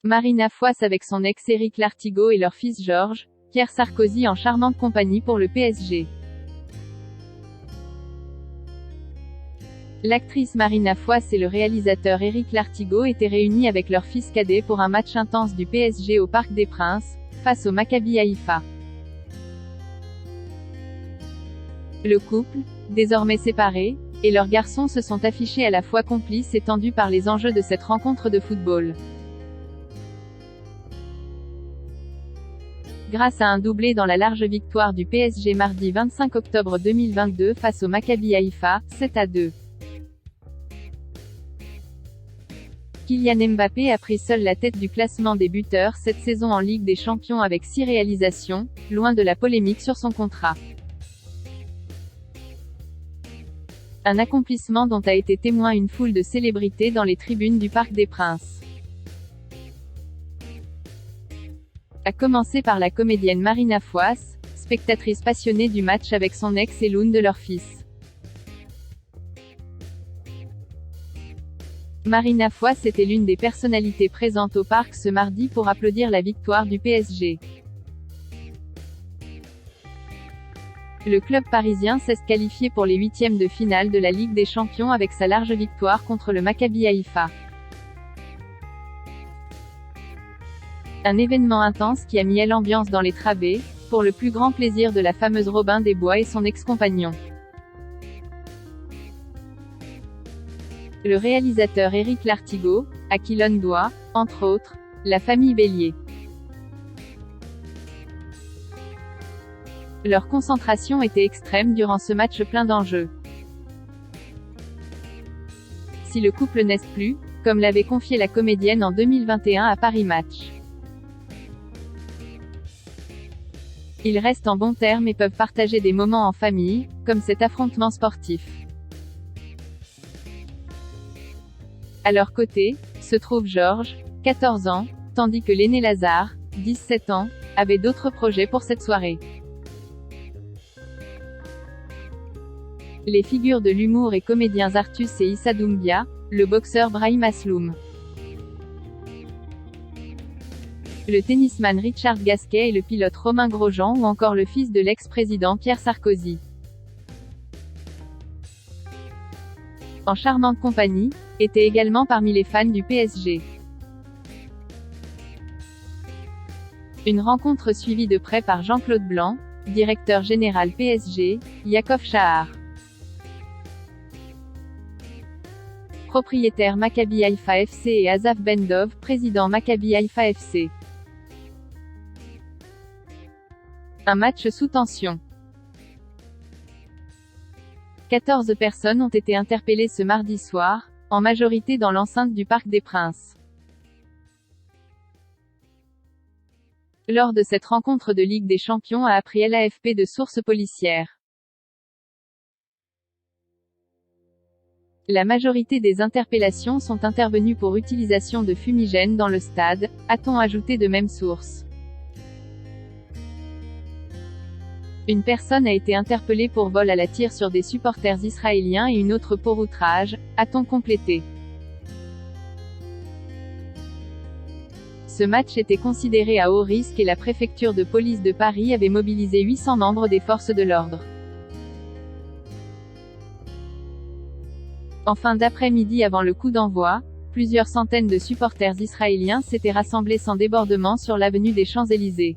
Marina Foïs avec son ex Éric Lartigot et leur fils Georges, Pierre Sarkozy en charmante compagnie pour le PSG. L'actrice Marina Foïs et le réalisateur Éric Lartigot étaient réunis avec leur fils cadet pour un match intense du PSG au Parc des Princes, face au Maccabi Haïfa. Le couple, désormais séparé, et leurs garçons se sont affichés à la fois complices et tendus par les enjeux de cette rencontre de football. Grâce à un doublé dans la large victoire du PSG mardi 25 octobre 2022 face au Maccabi Haïfa, 7-2. Kylian Mbappé a pris seul la tête du classement des buteurs cette saison en Ligue des Champions avec 6 réalisations, loin de la polémique sur son contrat. Un accomplissement dont a été témoin une foule de célébrités dans les tribunes du Parc des Princes. À commencer par la comédienne Marina Foïs, spectatrice passionnée du match avec son ex et l'une de leurs fils. Marina Foïs était l'une des personnalités présentes au parc ce mardi pour applaudir la victoire du PSG. Le club parisien s'est qualifié pour les huitièmes de finale de la Ligue des Champions avec sa large victoire contre le Maccabi Haïfa. Un événement intense qui a mis l'ambiance dans les travées, pour le plus grand plaisir de la fameuse Robin des Bois et son ex-compagnon. Le réalisateur Éric Lartigot, à qui l'on doit, entre autres, la famille Bélier. Leur concentration était extrême durant ce match plein d'enjeux. Si le couple n'est plus, comme l'avait confié la comédienne en 2021 à Paris Match. Ils restent en bons termes et peuvent partager des moments en famille, comme cet affrontement sportif. À leur côté, se trouve Georges, 14 ans, tandis que l'aîné Lazare, 17 ans, avait d'autres projets pour cette soirée. Les figures de l'humour et comédiens Artus et Issa Doumbia, le boxeur Brahim Asloum. Le tennisman Richard Gasquet et le pilote Romain Grosjean ou encore le fils de l'ex-président Pierre Sarkozy. En charmante compagnie, étaient également parmi les fans du PSG. Une rencontre suivie de près par Jean-Claude Blanc, directeur général PSG, Yakov Chahar, propriétaire Maccabi Haïfa FC et Asaf Bendov, président Maccabi Haïfa FC. Un match sous tension. 14 personnes ont été interpellées ce mardi soir, en majorité dans l'enceinte du Parc des Princes. Lors de cette rencontre de Ligue des Champions a appris l'AFP de sources policières. La majorité des interpellations sont intervenues pour utilisation de fumigènes dans le stade, a-t-on ajouté de même source. Une personne a été interpellée pour vol à la tire sur des supporters israéliens et une autre pour outrage, a-t-on complété. Ce match était considéré à haut risque et la préfecture de police de Paris avait mobilisé 800 membres des forces de l'ordre. En fin d'après-midi avant le coup d'envoi, plusieurs centaines de supporters israéliens s'étaient rassemblés sans débordement sur l'avenue des Champs-Élysées.